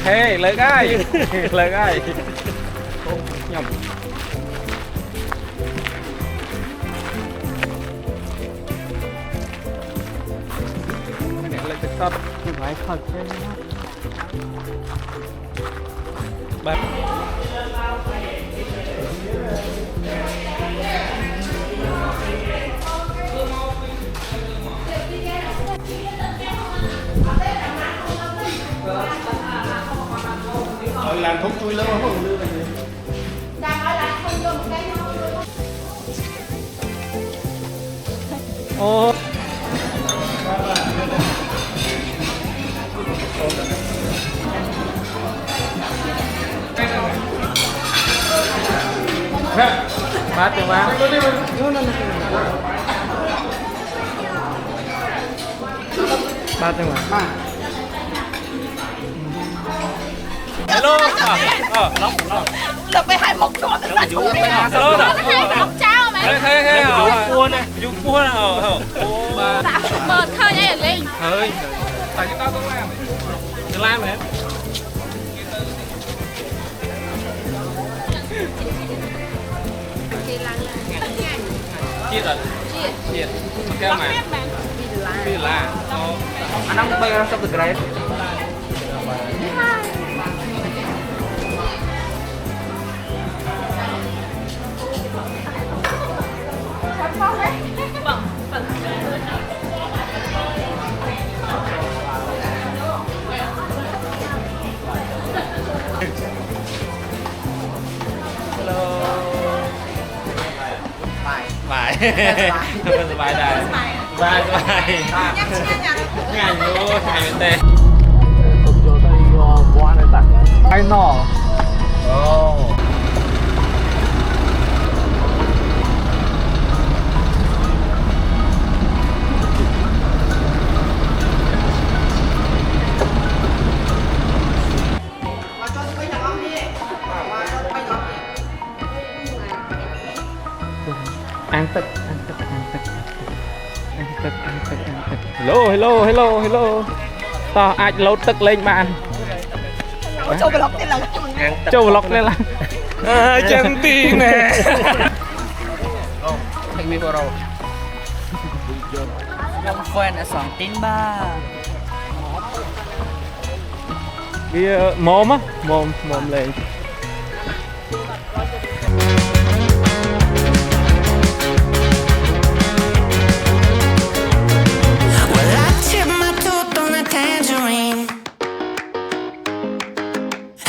Hey, lời gai, lời gai. Nhầm. Cái này là thực thật. Phải thật chứ. Bye. Làm thuốc chui lớn không đưa về gì? Đang ở lại không vô một cái thôi. Ô. Mát chưa má? Mát chưa má? Hello. Lập về hai một chỗ tất cả chúng mình là hai một trao mà. Thế cua này, dùng cua nào. Đã mở khơi này lên. Hơi. Tại chúng taต้องlàm. Đừng làm hết. Chiết rồi. Chiết. Kêu mà. Phi là. Anh đang bay ra trong từ cái Bài bài đây bài ngày luôn ngày tê tục cho tay qua này tặng ai nọ ăn tật hello to ai lâu tức lên bạn Châu vlog tên là châu vlog lên là chân tiên nè thành viên pro Long quen ở sòng tín ba cái mồm á mồm lên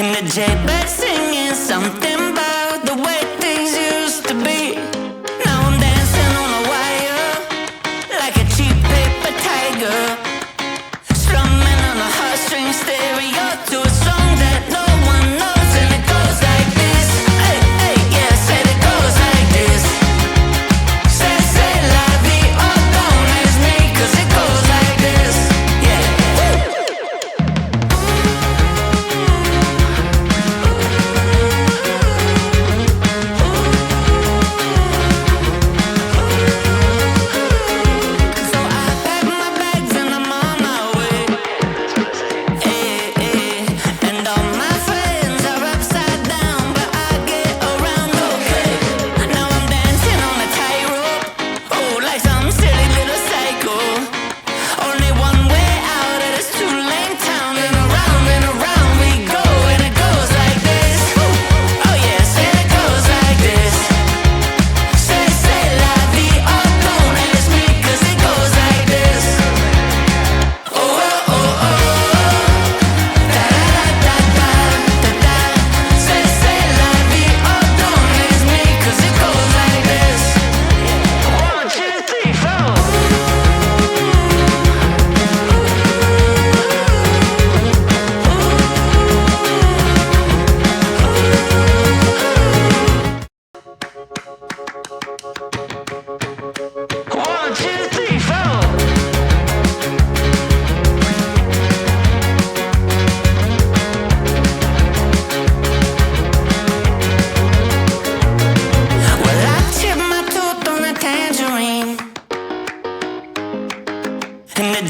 And the jailbird singing something about the way things used to be. Now I'm dancing on a wire like a cheap paper tiger, strumming on a heartstring stereo to a song that no one knows, and it goes like this. Hey, hey, yeah, said it goes like this. Say la vie, oh, don't ask me, 'cause it goes like this. Yeah.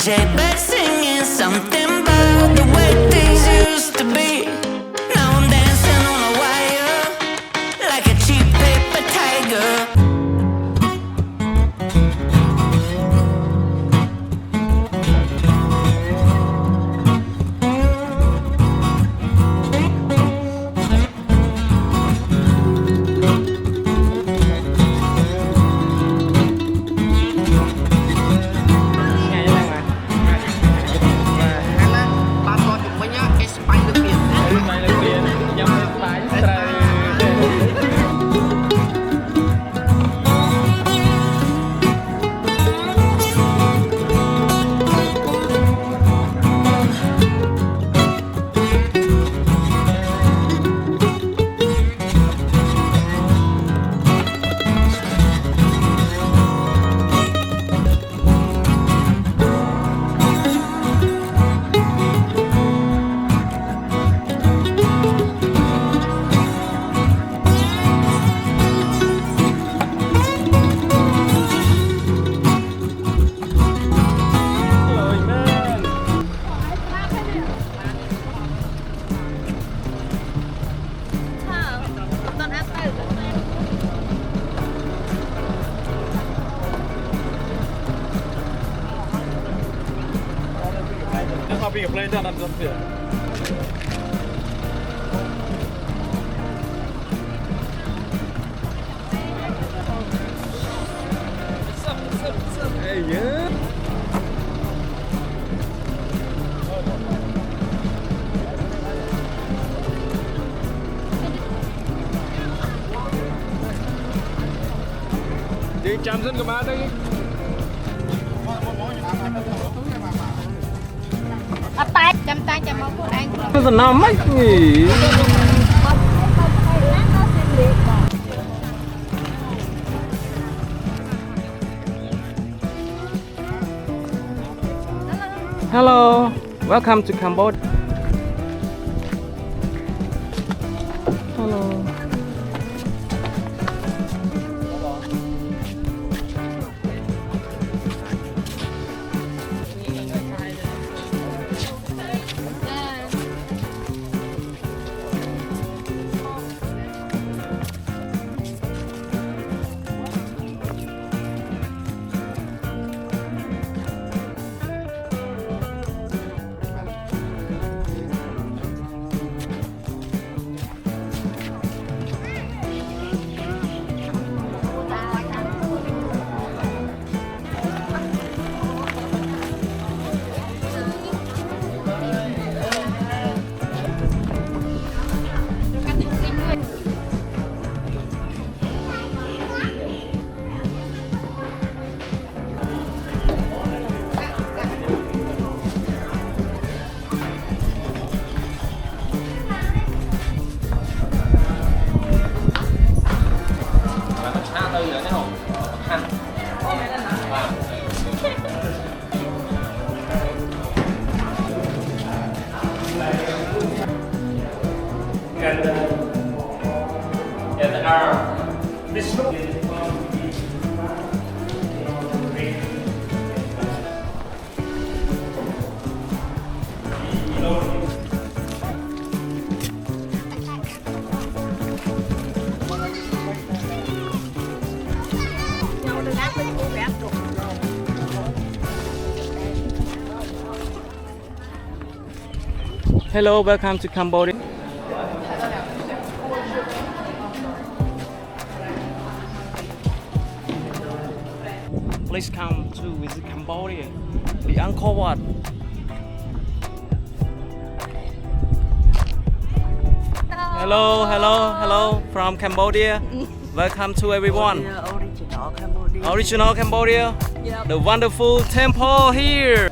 cliche, but singing something about the way things used to be. Now I'm dancing on a wire like a cheap paper tiger. I'll be a plane down up here. What's up? Hey, yeah. Đi chăm dân của má đây. tay chăm tay chăm máu của anh Nó còn nằm mấy nhỉ. Hello, welcome to Cambodia. Hello. Hello, welcome to Cambodia. Please come to visit Cambodia, the Angkor Wat. Hello from Cambodia. Welcome to everyone. Original Cambodia. Original Cambodia. Yep. The wonderful temple here.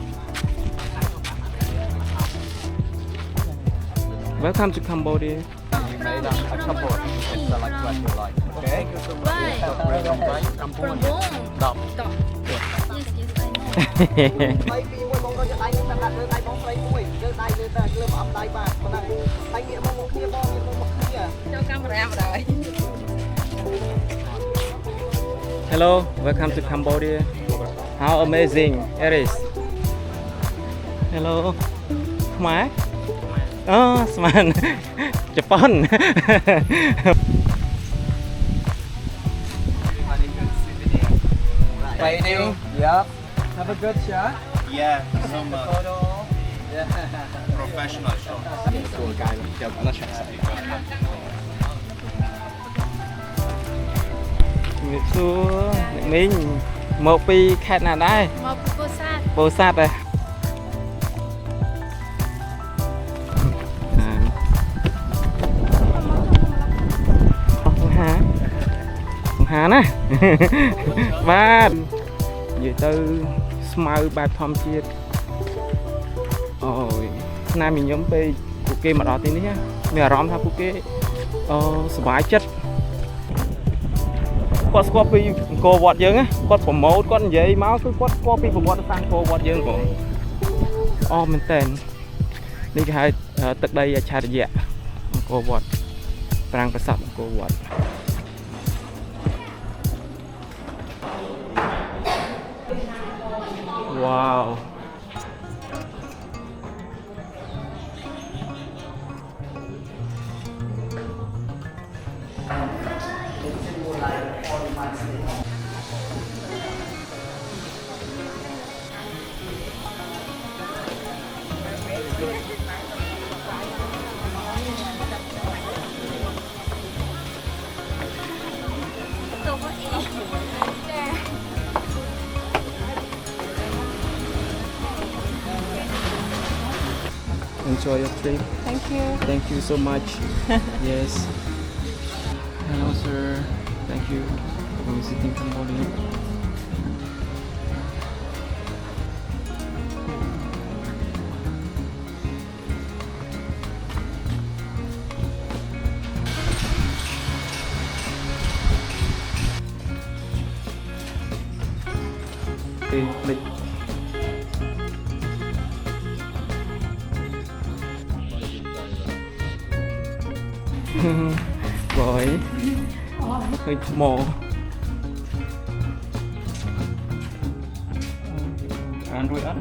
Welcome to Cambodia. We made a couple of things that like what you like. Okay? Right. From home. Đọc. Yes, yes, I know. Mấy khi mà bóng con cho tay nhưng mà đặt đưa tay bóng xoay mũi đưa tay đưa ấm tay bạc mà đặt tay nghĩa bóng một kia bóng một kia Cho camera vào rồi. Hello, welcome to Cambodia. How amazing it is. Hello ខ្មែរអូស្មានជប៉ុន Waiting. Yep. Have a good shot. Yeah, some Photo. Yeah. professional shot. Cool guy. Yep. I'm not sure. ជំរាបសួរអ្នកមីងមកពីខេត្តណាដែរ មកពីពោធិ៍សាត់ ពោធិ៍សាត់ហ៎បង្ហាណា បាទនិយាយទៅស្មៅបែបធម្មជាតិអូយណាមីខ្ញុំពេលពួកគេមកដល់ទីនេះមានអារម្មណ៍ថាពួកគេសប្បាយចិត្តគាត់ស្គាល់ពីអង្គរវត្តយើងគាត់ប្រម៉ូទគាត់និយាយមកគឺគាត់ស្គាល់ពីប្រវត្តិសាស្ត្រអង្គរវត្តយើងបងអូមែនតើនេះគេហៅទឹកដីអច្ឆរិយៈអង្គរវត្តប្រាង្គប្រាសាទអង្គរវត្ត Wow. Enjoy your trip. Thank you. Thank you so much. Yes. Hello, sir. Thank you for visiting Cambodia. Okay, click. Rồi hơi mồ ăn rồi ăn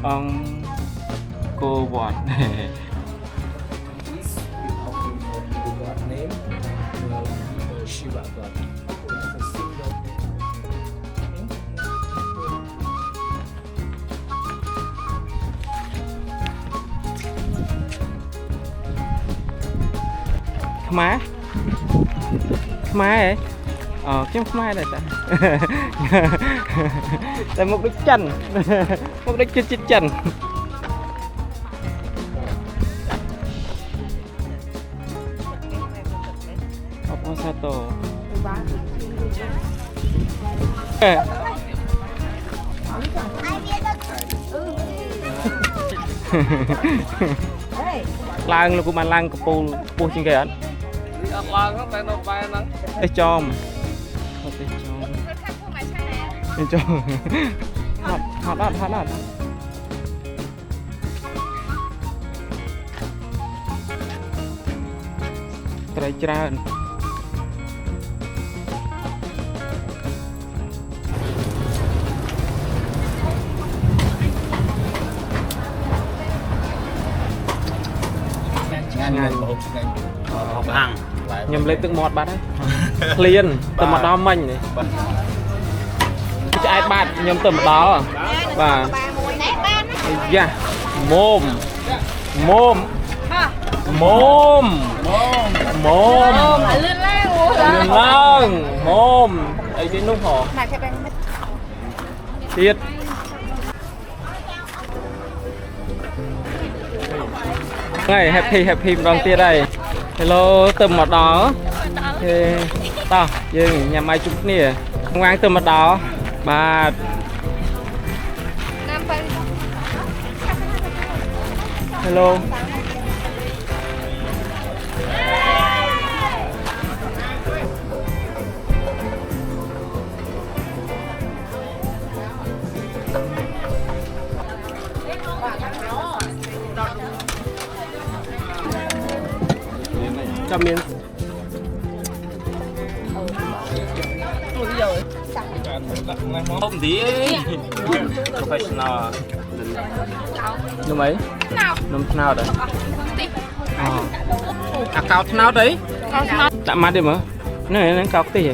Angkor Wat Name. Shiva God. It's a single. Khmer Khmerខ្ញុំខ្មែរដែរតា តែមកដូចចិន មកដូចចិត្តចិន អបអរសាទរ ឡើងលោកបានឡើងកពូលពោះជាងគេអត់ អត់ឡើងហ្នឹងតែនៅបែរហ្នឹង ទេចំអត់ទេចំទេចំហត់អត់ត្រីច្រើន Ngay một ngày. Bằng. ខ្ញុំលេបទឹកមាត់បាត់ហើយឃ្លានទៅមកដល់មិញនេះឆ្អែតបាត់ខ្ញុំទៅមកដល់បាទយ៉ាមុំមុំមុំមុំលឿនឡើងមុំអីនេះនោះហ៎ទៀត Ngày happy ម្ដងទៀតហើយ Hello ទៅមកដល់ទេតោះយើងញ៉ាំបាយជុំគ្នាងាងទៅមកដល់បាទ Hello Come in. Không tí professional nôm ấy nôm nào đấy à cao nào đấy tạm mắt đi mà này nó cao tí